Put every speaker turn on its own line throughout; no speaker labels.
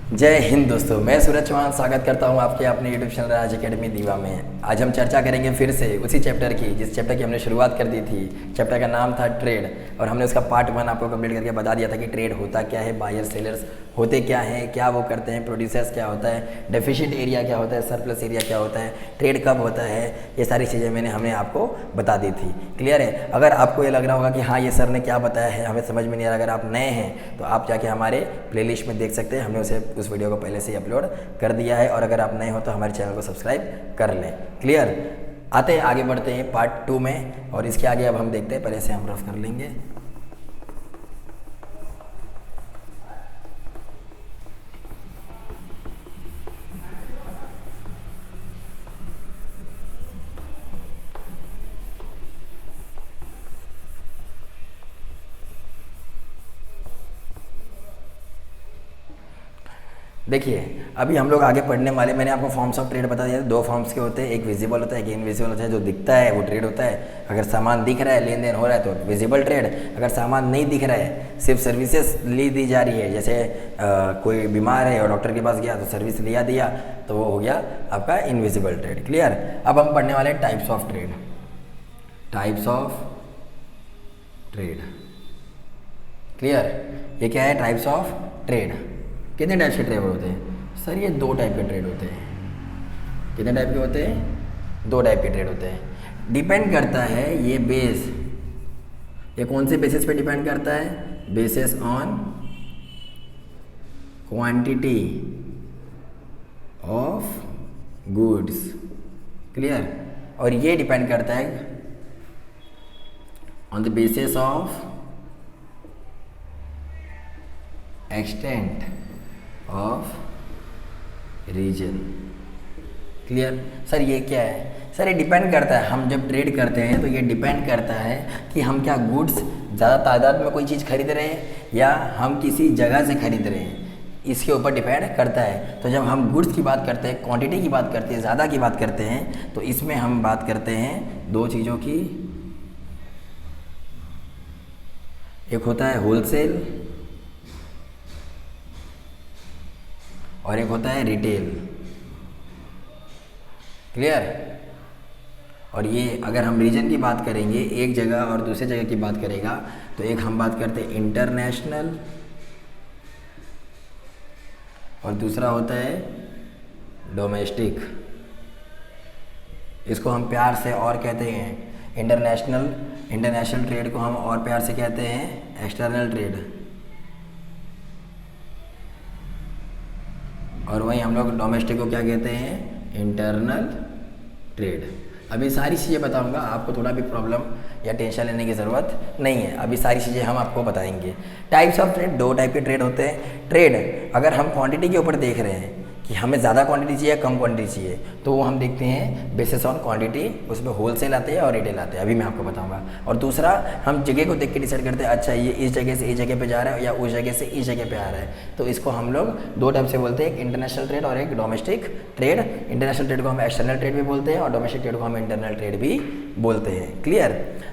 जय हिंद दोस्तों, मैं सूरज चौहान स्वागत करता हूं आपके अपने यूट्यूब चैनल राज एकेडमी दीवा में। आज हम चर्चा करेंगे फिर से उसी चैप्टर की जिस चैप्टर की हमने शुरुआत कर दी थी। चैप्टर का नाम था ट्रेड और हमने उसका पार्ट 1 आपको कंप्लीट करके बता दिया था कि ट्रेड होता क्या है, बायर सेलर्स होते क्या हैं, क्या वो करते हैं, प्रोड्यूसर्स क्या होता है, डेफिशिएंट एरिया क्या होता है, सरप्लस एरिया क्या होता है, ट्रेड कब होता है, ये सारी चीज़ें हमने आपको बता दी थी। क्लियर है? अगर आपको ये लग रहा होगा कि हाँ ये सर ने क्या बताया है हमें समझ में नहीं आ रहा, अगर आप नए हैं तो आप जाके हमारे प्लेलिस्ट में देख सकते हैं। हमने उस वीडियो को पहले से ही अपलोड कर दिया है और अगर आप नए हो तो हमारे चैनल को सब्सक्राइब कर लें। क्लियर? आते हैं आगे बढ़ते हैं पार्ट 2 में और इसके आगे अब हम देखते हैं, पहले से हम रफ कर लेंगे। देखिए अभी हम लोग आगे पढ़ने वाले, मैंने आपको फॉर्म्स ऑफ ट्रेड बता दिया था। 2 फॉर्म्स के होते हैं, एक विजिबल होता है, एक इनविजिबल होता है। जो दिखता है वो ट्रेड होता है, अगर सामान दिख रहा है, लेन देन हो रहा है तो विजिबल ट्रेड। अगर सामान नहीं दिख रहा है, सिर्फ सर्विसेज ली दी जा रही है, जैसे कोई बीमार है और डॉक्टर के पास गया तो सर्विस लिया दिया, तो वो हो गया आपका इनविजिबल ट्रेड। क्लियर? अब हम पढ़ने वाले types of trade. Types of trade clear? ये क्या है? Types of trade. कितने टाइप के ट्रेड होते हैं सर? ये 2 टाइप के ट्रेड होते हैं। कितने टाइप के होते हैं? 2 टाइप के ट्रेड होते हैं। डिपेंड करता है ये बेस, ये कौन से बेसिस पे डिपेंड करता है? Basis on quantity of goods. Clear? और ये डिपेंड करता है on the basis of extent of region. Clear? Sir ये क्या है? सर ये डिपेंड करता है, हम जब ट्रेड करते हैं तो ये डिपेंड करता है कि हम क्या गुड्स ज़्यादा तादाद में कोई चीज़ खरीद रहे हैं या हम किसी जगह से खरीद रहे हैं, इसके ऊपर डिपेंड करता है। तो जब हम गुड्स की बात करते हैं, क्वांटिटी की बात करते हैं, ज़्यादा की बात करते हैं, तो इसमें हम बात करते हैं 2 चीज़ों की। एक होता है होलसेल और एक होता है रिटेल। क्लियर? और ये अगर हम रीजन की बात करेंगे, एक जगह और दूसरे जगह की बात करेगा, तो एक हम बात करते हैं इंटरनेशनल और दूसरा होता है डोमेस्टिक। इसको हम प्यार से और कहते हैं इंटरनेशनल ट्रेड को हम और प्यार से कहते हैं एक्सटर्नल ट्रेड, और वहीं हम लोग डोमेस्टिक को क्या कहते हैं? Internal trade. अभी सारी चीज़ें बताऊंगा, आपको थोड़ा भी प्रॉब्लम या टेंशन लेने की ज़रूरत नहीं है। अभी सारी चीज़ें हम आपको बताएंगे। टाइप्स ऑफ ट्रेड, 2 टाइप के ट्रेड होते हैं। ट्रेड अगर हम क्वांटिटी के ऊपर देख रहे हैं कि हमें ज़्यादा क्वांटिटी चाहिए, कम क्वांटिटी चाहिए, तो वो हम देखते हैं बेसिस ऑन क्वांटिटी, उसमें होलसेल आते हैं और रिटेल आते हैं। अभी मैं आपको बताऊंगा। और दूसरा हम जगह को देख के डिसाइड करते हैं, अच्छा ये इस जगह से इस जगह पे जा रहा है या उस जगह से इस जगह पे आ रहा है, तो इसको हम लोग 2 टाइप से बोलते हैं, एक इंटरनेशनल ट्रेड और एक डोमेस्टिक ट्रेड। इंटरनेशनल ट्रेड को हम एक्सटर्नल ट्रेड भी बोलते हैं और डोमेस्टिक ट्रेड को हम इंटरनल ट्रेड भी बोलते हैं। क्लियर?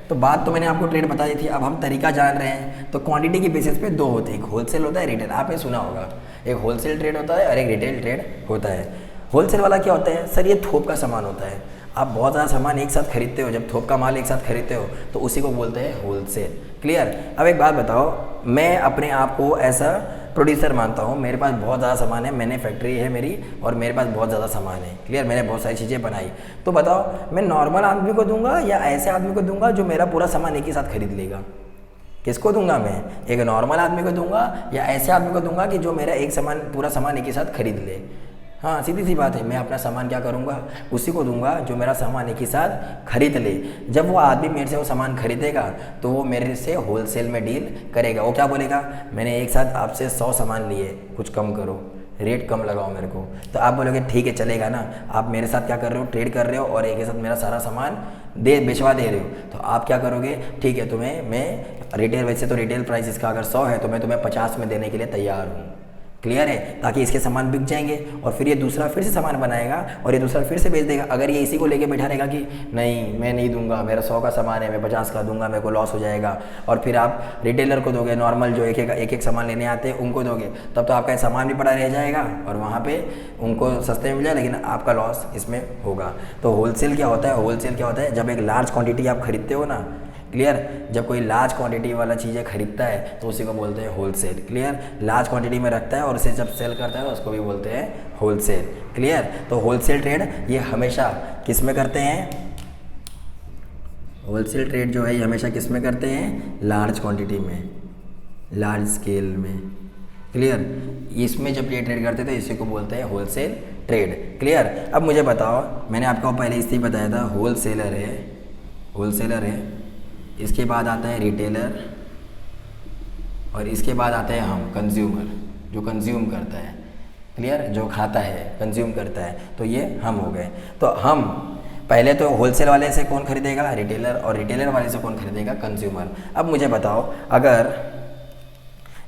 तो बात तो मैंने आपको ट्रेड बता दी थी, अब हम तरीका जान रहे हैं। तो क्वांटिटी के बेसिस पे 2 होते हैं, एक होलसेल होता है, रिटेल। आपने सुना होगा, एक होलसेल ट्रेड होता है और एक रिटेल ट्रेड होता है। होलसेल वाला क्या होता है? सर ये थोक का सामान होता है। आप बहुत ज़्यादा सामान एक साथ खरीदते हो, जब थोक का माल एक साथ खरीदते हो तो उसी को बोलते हैं होलसेल। क्लियर? अब एक बात बताओ, मैं अपने आप को ऐसा प्रोड्यूसर मानता हूँ, मेरे पास बहुत ज़्यादा सामान है, मैंने फैक्ट्री है मेरी और मेरे पास बहुत ज़्यादा सामान है। क्लियर? मैंने बहुत सारी चीज़ें बनाई, तो बताओ मैं नॉर्मल आदमी को दूंगा या ऐसे आदमी को दूंगा जो मेरा पूरा सामान एक ही साथ खरीद लेगा? किसको दूंगा मैं? एक नॉर्मल आदमी को दूंगा या ऐसे आदमी को दूंगा कि जो मेरा पूरा सामान एक ही साथ खरीद ले? हाँ, सीधी सी बात है। मैं अपना सामान क्या करूँगा? उसी को दूंगा जो मेरा सामान एक ही साथ खरीद ले। जब वो आदमी मेरे से वो सामान खरीदेगा तो वो मेरे से होलसेल में डील करेगा। वो क्या बोलेगा? मैंने एक साथ आपसे 100 सामान लिए, कुछ कम करो, रेट कम लगाओ मेरे को। तो आप बोलोगे ठीक है चलेगा ना, आप मेरे साथ क्या कर रहे हो? ट्रेड कर रहे हो और एक ही साथ मेरा सारा सामान बेचवा दे रहे हो। तो आप क्या करोगे? ठीक है, तुम्हें मैं रिटेल, वैसे तो रिटेल प्राइस इसका अगर 100 है तो मैं तुम्हें 50 में देने के लिए तैयार हूँ। क्लियर है, ताकि इसके सामान बिक जाएंगे और फिर ये दूसरा फिर से सामान बनाएगा और ये दूसरा फिर से बेच देगा। अगर ये इसी को लेके बैठा रहेगा कि नहीं मैं नहीं दूंगा, मेरा 100 का सामान है, मैं 50 का दूंगा, मेरे को लॉस हो जाएगा, और फिर आप रिटेलर को दोगे, नॉर्मल जो एक एक सामान लेने आते हैं उनको दोगे, तब तो आपका सामान भी पड़ा रह जाएगा और वहाँ पर उनको सस्ते में मिल जाए, लेकिन आपका लॉस इसमें होगा। तो होलसेल क्या होता है? होलसेल क्या होता है? जब एक लार्ज क्वान्टिटी आप खरीदते हो ना, क्लियर, जब कोई लार्ज क्वांटिटी वाला चीज़ें खरीदता है तो उसी को बोलते हैं होलसेल। क्लियर, लार्ज क्वांटिटी में रखता है और उसे जब सेल करता है तो उसको भी बोलते हैं होलसेल। क्लियर, तो होलसेल ट्रेड ये हमेशा किस में करते हैं? होलसेल ट्रेड जो है ये हमेशा किस में करते हैं? लार्ज क्वांटिटी में, लार्ज स्केल में। क्लियर, इसमें जब ये ट्रेड करते हैं तो इसी को बोलते हैं होलसेल ट्रेड। क्लियर, अब मुझे बताओ, मैंने आपको पहले इससे ही बताया था, होलसेलर है, होलसेलर है, इसके बाद आता है रिटेलर और इसके बाद आता है हम कंज्यूमर, जो कंज्यूम करता है। क्लियर, जो खाता है, कंज्यूम करता है, तो ये हम हो गए। तो हम पहले तो होलसेल वाले से कौन खरीदेगा? रिटेलर, और रिटेलर वाले से कौन खरीदेगा? कंज्यूमर। अब मुझे बताओ, अगर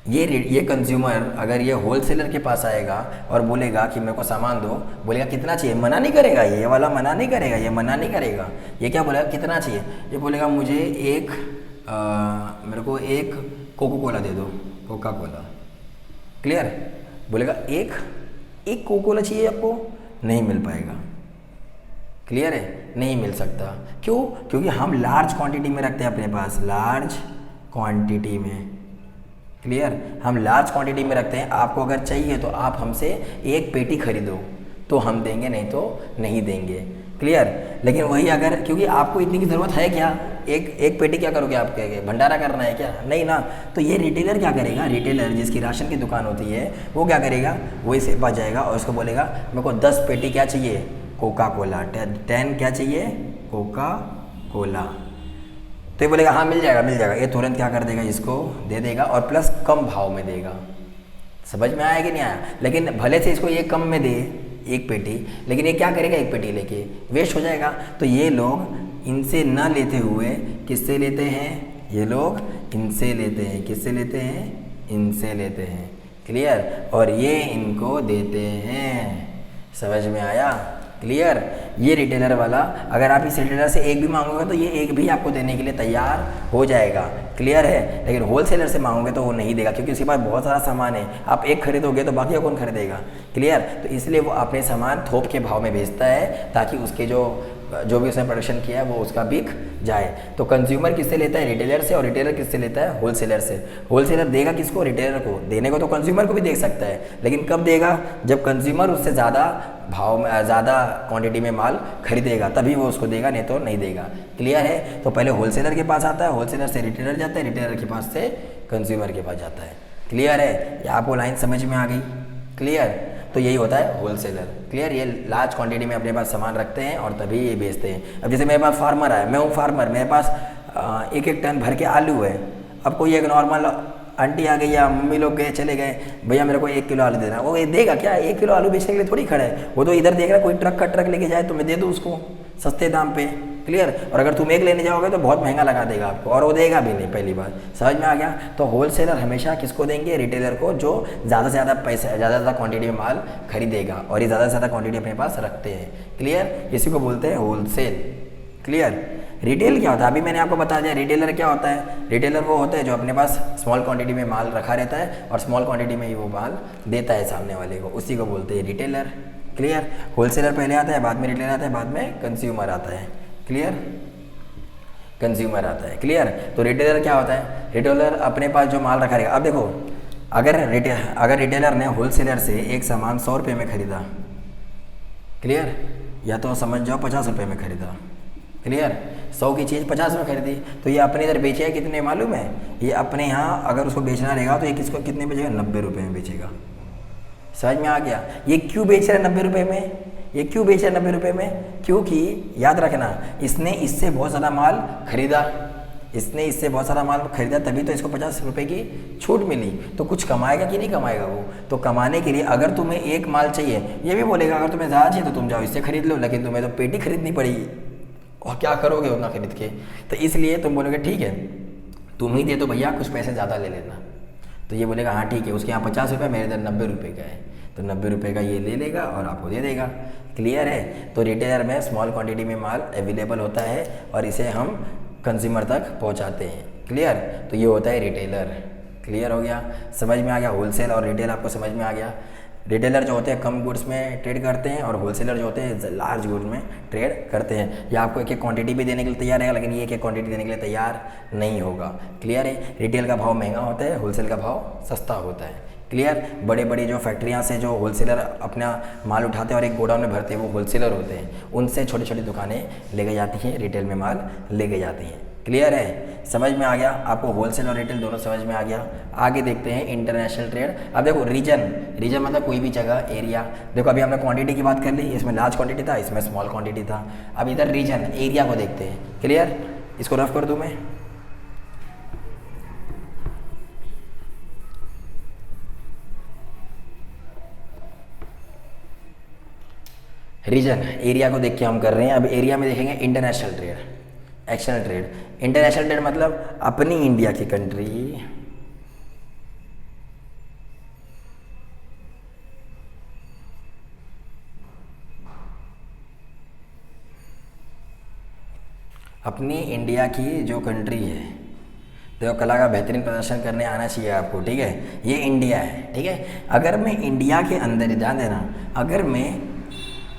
ये कंज्यूमर अगर ये होलसेलर के पास आएगा और बोलेगा कि मेरे को सामान दो, बोलेगा कितना चाहिए? मना नहीं करेगा, ये वाला मना नहीं करेगा, ये मना नहीं करेगा। ये क्या बोलेगा? कितना चाहिए? ये बोलेगा मुझे मेरे को एक कोको कोला दे दो, कोका कोला। क्लियर, बोलेगा एक कोको कोला चाहिए आपको, नहीं मिल पाएगा। क्लियर है, नहीं मिल सकता। क्यों? क्योंकि हम लार्ज क्वांटिटी में रखते हैं अपने पास, लार्ज क्वांटिटी में। क्लियर, हम लार्ज क्वांटिटी में रखते हैं। आपको अगर चाहिए तो आप हमसे एक पेटी खरीदो तो हम देंगे, नहीं तो नहीं देंगे। क्लियर, लेकिन वही अगर, क्योंकि आपको इतनी की ज़रूरत है क्या? एक पेटी क्या करोगे? आप कहेंगे भंडारा करना है क्या? नहीं ना। तो ये रिटेलर क्या करेगा? रिटेलर जिसकी राशन की दुकान होती है वो क्या करेगा? वही से पास जाएगा और उसको बोलेगा मेरे को 10 पेटी क्या चाहिए? Coca Cola. 10 क्या चाहिए? Coca Cola. तो ये बोलेगा हाँ मिल जाएगा, मिल जाएगा। ये तुरंत क्या कर देगा? इसको दे देगा और प्लस कम भाव में देगा। समझ में आया कि नहीं आया? लेकिन भले से इसको ये कम में दे एक पेटी, लेकिन ये क्या करेगा? एक पेटी लेके वेस्ट हो जाएगा। तो ये लोग इनसे न लेते हुए किससे लेते हैं? ये लोग इनसे लेते हैं। किससे लेते हैं? इनसे लेते हैं। क्लियर, और ये इनको देते हैं। समझ में आया? क्लियर, ये रिटेलर वाला, अगर आप इस रिटेलर से एक भी मांगोगे तो ये एक भी आपको देने के लिए तैयार हो जाएगा। क्लियर है, लेकिन होलसेलर से मांगोगे तो वो नहीं देगा, क्योंकि उसके पास बहुत सारा सामान है। आप एक खरीदोगे तो बाकी कौन खरीदेगा? क्लियर, तो इसलिए वो अपने सामान थोक के भाव में बेचता है ताकि उसके जो भी उसने प्रोडक्शन किया है वो उसका बिक जाए। तो कंज्यूमर किससे लेता है? रिटेलर से, और रिटेलर किससे लेता है? होलसेलर से। होलसेलर देगा किसको? रिटेलर को। देने को तो कंज्यूमर को भी दे सकता है, लेकिन कब देगा? जब कंज्यूमर उससे ज़्यादा भाव में, ज़्यादा क्वांटिटी में माल खरीदेगा, तभी वो उसको देगा, नहीं तो नहीं देगा। क्लियर है, तो पहले होलसेलर के पास आता है, होलसेलर से रिटेलर जाता है, रिटेलर के पास से कंज्यूमर के पास जाता है। क्लियर है, ये आपको लाइन समझ में आ गई? क्लियर, तो यही होता है होलसेलर। क्लियर, ये लार्ज क्वांटिटी में अपने पास सामान रखते हैं और तभी ये बेचते हैं। अब जैसे मेरे पास फार्मर है, मैं हूँ फार्मर, मेरे पास 1 टन भर के आलू है। अब कोई एक नॉर्मल आंटी आ गई या मम्मी लोग गए, चले गए, भैया मेरे को 1 किलो आलू देना, वो ये देगा क्या? 1 किलो आलू बेचने के लिए थोड़ी खड़ा है, वो तो इधर देख रहा है कोई ट्रक का ट्रक लेके जाए तो मैं दे दूँ उसको सस्ते दाम पे। क्लियर, और अगर तुम एक लेने जाओगे तो बहुत महंगा लगा देगा आपको, और वो देगा भी नहीं। पहली बात समझ में आ गया? तो होलसेलर हमेशा किसको देंगे? रिटेलर को, जो ज़्यादा से ज़्यादा पैसा, ज़्यादा से ज़्यादा क्वांटिटी में माल खरीदेगा, और ये ज़्यादा से ज़्यादा क्वांटिटी अपने पास रखते हैं। क्लियर, इसी को बोलते हैं होलसेल। क्लियर, रिटेल क्या होता है? अभी मैंने आपको बता दिया रिटेलर क्या होता है। रिटेलर वो होता है जो अपने पास स्मॉल क्वांटिटी में माल रखा रहता है और स्मॉल क्वांटिटी में ही वो माल देता है सामने वाले को, उसी को बोलते हैं रिटेलर। क्लियर, होलसेलर पहले आता है, बाद में रिटेलर आता है, बाद में कंज्यूमर आता है। क्लियर, कंज्यूमर आता है। क्लियर, तो रिटेलर क्या होता है? रिटेलर अपने पास जो माल रखा रहेगा। अब देखो, अगर रिटेलर ने होलसेलर से एक सामान 100 रुपये में खरीदा, क्लियर, या तो समझ जाओ 50 रुपये में खरीदा। क्लियर, 100 की चीज़ 50 में खरीदी, तो ये अपने इधर बेचेगा कितने मालूम है? ये अपने यहाँ अगर उसको बेचना रहेगा तो ये किसको कितने बेचेगा? 90 रुपये में बेचेगा। समझ में आ गया? ये क्यों बेच रहा है 90 रुपये में? ये क्यों बेच रहा है 90 रुपये में? क्योंकि याद रखना, इसने इससे बहुत ज़्यादा माल खरीदा, तभी तो इसको 50 रुपये की छूट मिली। तो कुछ कमाएगा कि नहीं कमाएगा वो? तो कमाने के लिए अगर तुम्हें एक माल चाहिए, ये भी बोलेगा अगर तुम्हें ज़्यादा चाहिए तो तुम जाओ इससे खरीद लो, लेकिन तुम्हें तो पेटी खरीदनी पड़ेगी, और क्या करोगे उतना खरीद के? तो इसलिए तुम बोलोगे ठीक है तुम ही दे दो भैया, कुछ पैसे ज़्यादा ले लेना। तो ये बोलेगा हाँ ठीक है, उसके यहाँ 50 रुपये, मेरे इधर 90 रुपये का है, तो 90 रुपये का ये ले लेगा और आपको दे देगा। क्लियर है। तो रिटेलर में स्मॉल क्वांटिटी में माल अवेलेबल होता है और इसे हम कंज्यूमर तक पहुंचाते हैं। क्लियर। तो ये होता है रिटेलर। क्लियर हो गया, समझ में आ गया। होलसेल और रिटेल आपको समझ में आ गया। रिटेलर जो होते हैं कम गुड्स में ट्रेड करते हैं और होलसेलर जो होते हैं लार्ज गुड्स में ट्रेड करते हैं। या आपको एक एक क्वांटिटी भी देने के लिए तैयार रहेगा, लेकिन ये एक एक क्वांटिटी देने के लिए तैयार नहीं होगा। क्लियर है। रिटेल का भाव महंगा होता है, होलसेल का भाव सस्ता होता है। क्लियर। बड़े बड़ी जो फैक्ट्रियाँ से जो होलसेलर अपना माल उठाते हैं और एक गोडाउन में भरते हैं, वो होलसेलर होते हैं। उनसे छोटी छोटी दुकानें लेके जाती हैं, रिटेल में माल लेके जाती हैं। क्लियर है, समझ में आ गया आपको। होलसेल और रिटेल दोनों समझ में आ गया। आगे देखते हैं इंटरनेशनल ट्रेड। अब देखो रीजन मतलब कोई भी जगह, एरिया। देखो अभी हमने क्वांटिटी की बात कर ली, इसमें लार्ज क्वांटिटी था, इसमें स्मॉल क्वांटिटी था। अब इधर रीजन, एरिया को देखते हैं। क्लियर। इसको रफ कर दूँ मैं। रीजन, एरिया को देख के हम कर रहे हैं। अब एरिया में देखेंगे international trade, external trade. International trade मतलब अपनी इंडिया की कंट्री अपनी इंडिया की जो कंट्री है। देखो कला का बेहतरीन प्रदर्शन करने आना चाहिए आपको। ठीक है, ये इंडिया है। ठीक है, अगर मैं इंडिया के अंदर, ध्यान देना, अगर मैं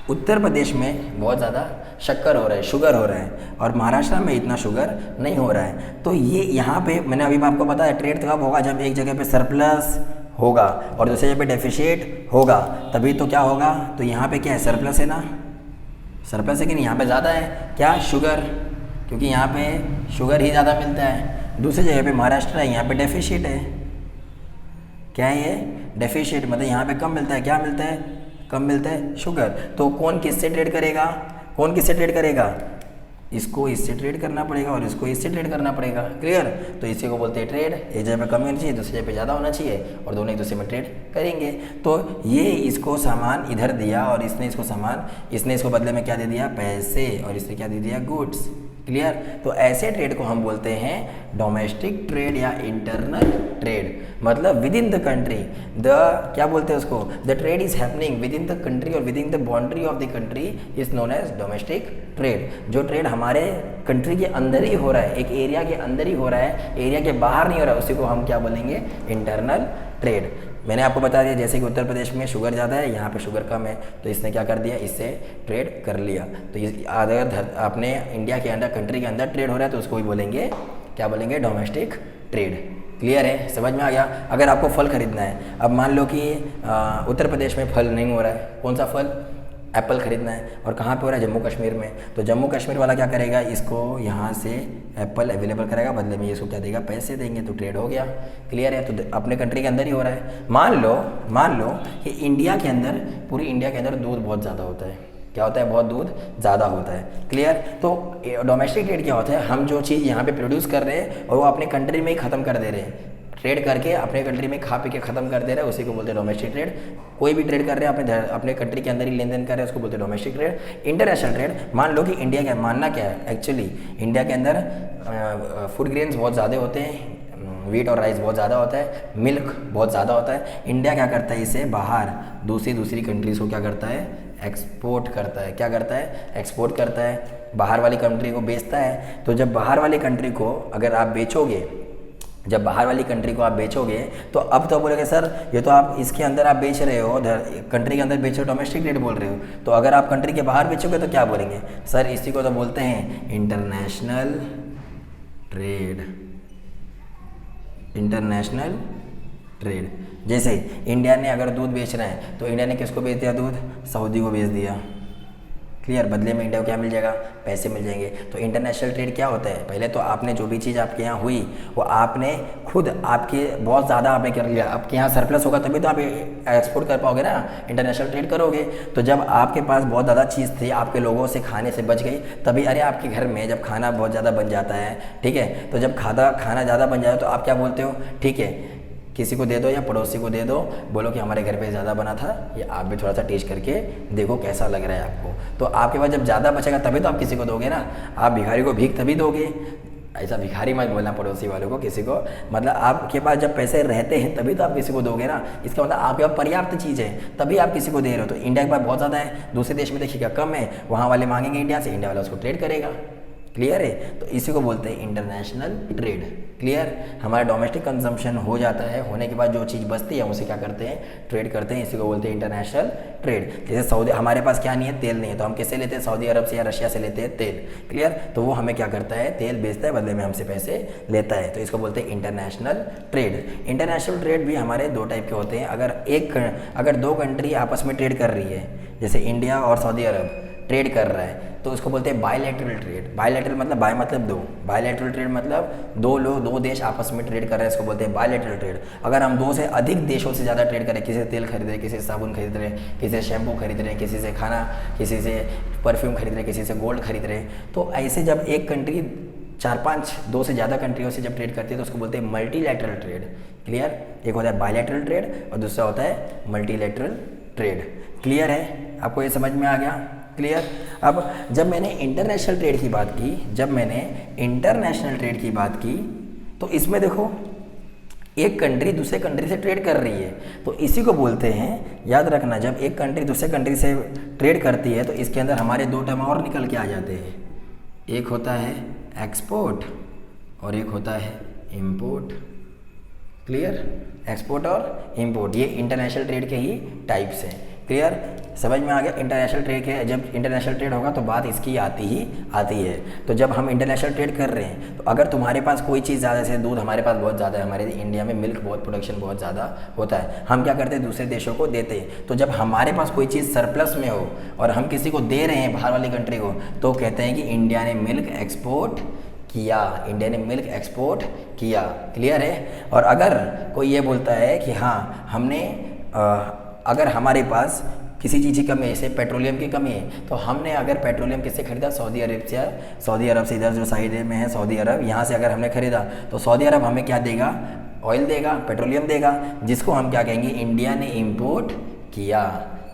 उत्तर प्रदेश में बहुत ज़्यादा शक्कर हो रहा है, शुगर हो रहा है, और महाराष्ट्र में इतना शुगर नहीं हो रहा है, तो ये यहाँ पे मैंने अभी आपको बताया ट्रेड कब होगा, जब एक जगह पे सरप्लस होगा और दूसरी जगह पे डेफिशिएट होगा, तभी तो क्या होगा। तो यहाँ पे क्या है, सरप्लस है ना, सरप्लस है कि नहीं, यहाँ पे ज़्यादा है क्या, शुगर, क्योंकि यहाँ पे शुगर ही ज़्यादा मिलता है। दूसरी जगह पे महाराष्ट्र है, यहाँ पे डेफिशिएट है। क्या है ये, डेफिशिएट, मतलब यहाँ पे कम मिलता है। क्या मिलता है, कम मिलता है, शुगर। तो कौन किससे ट्रेड करेगा, कौन किससे ट्रेड करेगा, इसको इससे ट्रेड करना पड़ेगा और इसको इससे ट्रेड करना पड़ेगा। क्लियर। तो इसी को बोलते हैं ट्रेड। एक जगह पे कम होना चाहिए, दूसरी जगह पे ज़्यादा होना चाहिए, और दोनों एक दूसरे में ट्रेड करेंगे। तो ये इसको सामान इधर दिया और इसने इसको सामान, इसने इसको बदले में क्या दे दिया, पैसे, और इसने क्या दे दिया, गुड्स। क्लियर। तो ऐसे ट्रेड को हम बोलते हैं डोमेस्टिक ट्रेड या इंटरनल ट्रेड, मतलब within the country. The क्या बोलते हैं उसको, the trade is happening within the country और within the boundary of the country is known as domestic trade. जो ट्रेड हमारे कंट्री के अंदर ही हो रहा है, एक एरिया के अंदर ही हो रहा है, एरिया के बाहर नहीं हो रहा है, उसी को हम क्या बोलेंगे, इंटरनल ट्रेड। मैंने आपको बता दिया जैसे कि उत्तर प्रदेश में शुगर ज़्यादा है, यहाँ पे शुगर कम है, तो इसने क्या कर दिया, इससे ट्रेड कर लिया। तो इस अगर अपने इंडिया के अंदर, कंट्री के अंदर ट्रेड हो रहा है, तो उसको भी बोलेंगे, क्या बोलेंगे, डोमेस्टिक ट्रेड। क्लियर है, समझ में आ गया। अगर आपको फल खरीदना है, अब मान लो कि उत्तर प्रदेश में फल नहीं हो रहा है, कौन सा फल, एप्पल खरीदना है, और कहाँ पे हो रहा है, जम्मू कश्मीर में, तो जम्मू कश्मीर वाला क्या करेगा, इसको यहाँ से एप्पल अवेलेबल कराएगा, बदले में इसको क्या देगा, पैसे देंगे, तो ट्रेड हो गया। क्लियर है। तो अपने कंट्री के अंदर ही हो रहा है। मान लो कि इंडिया के अंदर, पूरी इंडिया के अंदर दूध बहुत ज़्यादा होता है। क्या होता है, बहुत दूध ज़्यादा होता है। क्लियर। तो डोमेस्टिक ट्रेड क्या होता है, हम जो चीज़ यहाँ पे प्रोड्यूस कर रहे हैं और वो अपने कंट्री में ही ख़त्म कर दे रहे हैं, ट्रेड करके अपने कंट्री में खा पी के ख़त्म कर दे रहे हैं, उसी को बोलते हैं डोमेस्टिक ट्रेड। कोई भी ट्रेड कर रहे हैं अपने कंट्री के अंदर ही लेन देन कर रहे हैं, उसको बोलते हैं डोमेस्टिक ट्रेड। इंटरनेशनल ट्रेड, मान लो कि इंडिया का, मानना क्या है, एक्चुअली इंडिया के अंदर फूड ग्रेन्स बहुत ज़्यादा होते हैं, वीट और राइस बहुत ज़्यादा होता है, मिल्क बहुत ज़्यादा होता है। इंडिया क्या करता है, इसे बाहर दूसरी कंट्रीज़ को क्या करता है, एक्सपोर्ट करता है। क्या करता है, एक्सपोर्ट करता है, बाहर वाली कंट्री को बेचता है। तो जब बाहर वाली कंट्री को अगर आप बेचोगे, जब बाहर वाली कंट्री को आप बेचोगे, तो अब तो बोलेंगे सर ये तो आप इसके अंदर आप बेच रहे हो, कंट्री के अंदर बेच रहे हो, डोमेस्टिक ट्रेड बोल रहे हो, तो अगर आप कंट्री के बाहर बेचोगे तो क्या बोलेंगे, सर इसी को तो बोलते हैं इंटरनेशनल ट्रेड। International trade. जैसे इंडिया ने अगर दूध बेच रहा है, तो इंडिया ने किसको बेच दिया, दूध सऊदी को बेच दिया। क्लियर। बदले में इंडिया को क्या मिल जाएगा, पैसे मिल जाएंगे। तो इंटरनेशनल ट्रेड क्या होता है, पहले तो आपने जो भी चीज़ आपके यहाँ हुई वो आपने खुद, आपके बहुत ज़्यादा आपने कर लिया, आपके यहाँ सरप्लस होगा तभी तो आप एक्सपोर्ट कर पाओगे ना, इंटरनेशनल ट्रेड करोगे। तो जब आपके पास बहुत ज़्यादा चीज़ थी, आपके लोगों से खाने से बच गई, तभी अरे आपके घर में जब खाना बहुत ज़्यादा बन जाता है, ठीक है, तो जब खाना ज़्यादा बन जाए तो आप क्या बोलते हो, ठीक है किसी को दे दो या पड़ोसी को दे दो, बोलो कि हमारे घर पे ज़्यादा बना था, ये आप भी थोड़ा सा टेस्ट करके देखो कैसा लग रहा है आपको। तो आपके पास जब ज़्यादा बचेगा तभी तो आप किसी को दोगे ना, आप भिखारी को भीख तभी दोगे, ऐसा भिखारी मत बोलना पड़ोसी वालों को किसी को, मतलब आपके पास जब पैसे रहते हैं तभी तो आप किसी को दोगे ना, इसका मतलब आपके पास पर्याप्त चीज़ है तभी आप किसी को दे रहे हो। तो इंडिया के पास बहुत ज़्यादा है, दूसरे देश में देखिएगा कम है, वहाँ वाले मांगेंगे इंडिया से, इंडिया वाला उसको ट्रेड करेगा। क्लियर है? तो इसी को बोलते हैं इंटरनेशनल ट्रेड। क्लियर? हमारा डोमेस्टिक कंजम्पशन हो जाता है, होने के बाद जो चीज़ बचती है उसे क्या करते हैं, ट्रेड करते हैं, इसी को बोलते हैं इंटरनेशनल ट्रेड। जैसे सऊदी, हमारे पास क्या नहीं है, तेल नहीं है, तो हम किससे लेते हैं, सऊदी अरब से या रशिया से लेते हैं तेल। क्लियर? तो वो हमें क्या करता है, तेल बेचता है, बदले में हमसे पैसे लेता है, तो इसको बोलते हैं इंटरनेशनल ट्रेड। इंटरनेशनल ट्रेड भी हमारे दो टाइप के होते हैं। अगर दो कंट्री आपस में ट्रेड कर रही है, जैसे इंडिया और सऊदी अरब ट्रेड कर रहा है, तो उसको बोलते हैं बायलैटरल ट्रेड। बायलैटरल मतलब बाय मतलब दो, बायलैटरल ट्रेड मतलब दो देश आपस में ट्रेड कर रहे हैं, इसको बोलते हैं बायलैटरल ट्रेड। अगर हम दो से अधिक देशों से ज़्यादा ट्रेड करें, किसी से तेल खरीद रहे, किसी से साबुन खरीद रहे, किसी से शैम्पू खरीद रहे, किसी से खाना, किसी से परफ्यूम खरीद रहे, किसी से गोल्ड खरीद रहे, तो ऐसे जब एक कंट्री 4-5 दो से ज़्यादा कंट्रियों से जब ट्रेड करती है तो उसको बोलते हैं मल्टीलैटरल ट्रेड। क्लियर? एक होता है बायलैटरल ट्रेड और दूसरा होता है मल्टीलैटरल ट्रेड। क्लियर है? आपको ये समझ में आ गया? क्लियर? अब जब मैंने इंटरनेशनल ट्रेड की बात की, तो इसमें देखो एक कंट्री दूसरे कंट्री से ट्रेड कर रही है, तो इसी को बोलते हैं, याद रखना, जब एक कंट्री दूसरे कंट्री से ट्रेड करती है तो इसके अंदर हमारे दो टर्म और निकल के आ जाते हैं। एक होता है एक्सपोर्ट और एक होता है इंपोर्ट। क्लियर? एक्सपोर्ट और इंपोर्ट ये इंटरनेशनल ट्रेड के ही टाइप्स हैं। क्लियर? समझ में आ गया? इंटरनेशनल ट्रेड के, जब इंटरनेशनल ट्रेड होगा तो बात इसकी आती है। तो जब हम इंटरनेशनल ट्रेड कर रहे हैं, तो अगर तुम्हारे पास कोई चीज़ ज़्यादा, जैसे दूध हमारे पास बहुत ज़्यादा है, हमारे इंडिया में मिल्क बहुत प्रोडक्शन बहुत ज़्यादा होता है, हम क्या करते हैं, दूसरे देशों को देते हैं। तो जब हमारे पास कोई चीज़ सरप्लस में हो और हम किसी को दे रहे हैं बाहर वाली कंट्री को, तो कहते हैं कि इंडिया ने मिल्क एक्सपोर्ट किया। क्लियर है? और अगर कोई ये बोलता है कि हाँ हमने अगर हमारे पास किसी चीज़ की कमी है, जैसे पेट्रोलियम की कमी है, तो हमने अगर पेट्रोलियम किससे खरीदा, सऊदी अरब से, इधर जो साइड में है सऊदी अरब, यहाँ से अगर हमने खरीदा तो सऊदी अरब हमें क्या देगा, ऑयल देगा, पेट्रोलियम देगा, जिसको हम क्या कहेंगे, इंडिया ने इंपोर्ट किया।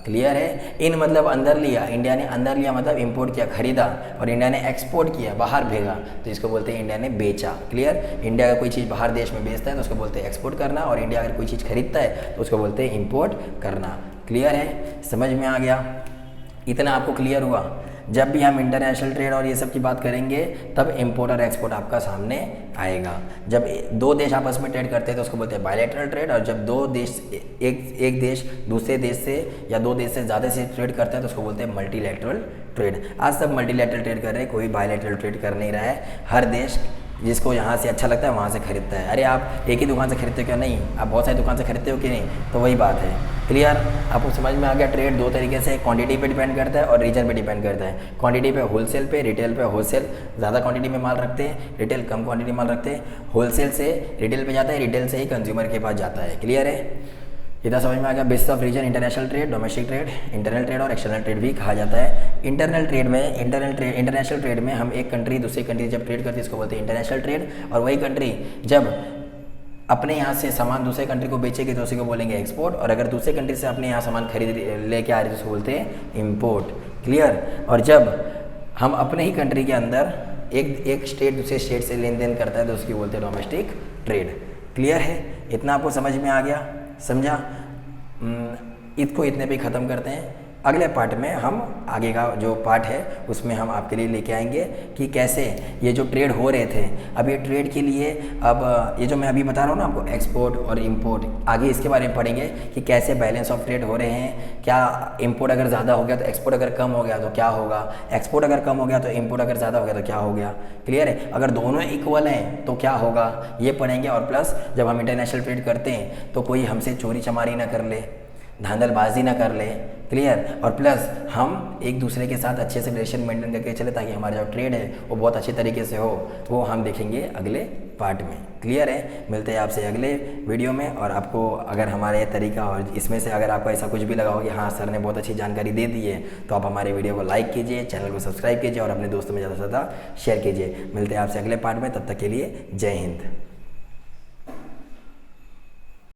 क्लियर है? इन मतलब अंदर लिया, इंडिया ने अंदर लिया मतलब इंपोर्ट किया, खरीदा, और इंडिया ने एक्सपोर्ट किया, बाहर भेजा, तो इसको बोलते हैं इंडिया ने बेचा। क्लियर? इंडिया अगर कोई चीज़ बाहर देश में बेचता है तो उसको बोलते हैं एक्सपोर्ट करना, और इंडिया अगर कोई चीज़ खरीदता है तो उसको बोलते हैं इंपोर्ट करना। क्लियर है? समझ में आ गया? इतना आपको क्लियर हुआ? जब भी हम इंटरनेशनल ट्रेड और ये सब की बात करेंगे तब इंपोर्ट और एक्सपोर्ट आपका सामने आएगा। जब दो देश आपस में ट्रेड करते हैं तो उसको बोलते हैं बायलैटरल ट्रेड, और जब दो देश एक देश दूसरे देश से या दो देश से ज़्यादा से ट्रेड करते हैं तो उसको बोलते हैं मल्टीलैटरल ट्रेड। आज सब मल्टीलैटरल ट्रेड कर रहे हैं, कोई बायलैटरल ट्रेड कर नहीं रहा है। हर देश जिसको यहाँ से अच्छा लगता है वहाँ से खरीदता है। अरे आप एक ही दुकान से खरीदते हो क्या? नहीं, आप बहुत सारी दुकान से खरीदते हो कि नहीं? तो वही बात है। क्लियर? आपको समझ में आ गया? ट्रेड दो तरीके से, क्वांटिटी पे डिपेंड करता है और रीजन पे डिपेंड करता है। क्वांटिटी पे होलसेल पे, रिटेल पे। होलसेल ज़्यादा क्वांटिटी में माल रखते हैं, रिटेल कम क्वांटिटी में माल रखते हैं। होलसेल से रिटेल पे जाता है, रिटेल से ही कंज्यूमर के पास जाता है। क्लियर है? इतना समझ में आ गया? Basis of region, international trade, domestic trade, internal trade और एक्सटर्नल ट्रेड भी कहा जाता है। इंटरनेशनल ट्रेड में हम एक कंट्री दूसरी कंट्री जब ट्रेड करती है इसको बोलते हैं इंटरनेशनल ट्रेड, और वही कंट्री जब अपने यहाँ से सामान दूसरे कंट्री को बेचेगी तो उसी को बोलेंगे एक्सपोर्ट, और अगर दूसरे कंट्री से अपने यहाँ सामान खरीद लेके आ रही है तो उसको बोलते हैं इम्पोर्ट। क्लियर? और जब हम अपने ही कंट्री के अंदर एक स्टेट दूसरे स्टेट से लेन देन करता है तो उसकी बोलते हैं डोमेस्टिक ट्रेड। क्लियर है? इतना आपको समझ में आ गया? समझा? इसको इतने पे ख़त्म करते हैं। अगले पार्ट में हम आगे का जो पार्ट है उसमें हम आपके लिए लेके आएंगे कि कैसे ये जो ट्रेड हो रहे थे, अब ये ट्रेड के लिए, अब ये जो मैं अभी बता रहा हूँ ना आपको, एक्सपोर्ट और इंपोर्ट, आगे इसके बारे में पढ़ेंगे कि कैसे बैलेंस ऑफ ट्रेड हो रहे हैं। क्या इंपोर्ट अगर ज़्यादा हो गया तो एक्सपोर्ट अगर कम हो गया तो क्या होगा, एक्सपोर्ट अगर कम हो गया तो इंपोर्ट अगर ज़्यादा हो गया तो क्या हो गया। क्लियर है? अगर दोनों इक्वल हैं तो क्या होगा, ये पढ़ेंगे। और प्लस जब हम इंटरनेशनल ट्रेड करते हैं तो कोई हमसे चोरी चमारी ना कर ले, धांधलबाजी ना कर ले। क्लियर? और प्लस हम एक दूसरे के साथ अच्छे से रिलेशन मेंटेन करके चले ताकि हमारा जो ट्रेड है वो बहुत अच्छे तरीके से हो, वो हम देखेंगे अगले पार्ट में। क्लियर है? मिलते हैं आपसे अगले वीडियो में। और आपको अगर हमारा ये तरीका और इसमें से अगर आपको ऐसा कुछ भी लगा हो कि हाँ सर ने बहुत अच्छी जानकारी दे दी है, तो आप हमारे वीडियो को लाइक कीजिए, चैनल को सब्सक्राइब कीजिए और अपने दोस्तों में ज़्यादा से ज़्यादा शेयर कीजिए। मिलते हैं आपसे अगले पार्ट में, तब तक के लिए जय हिंद।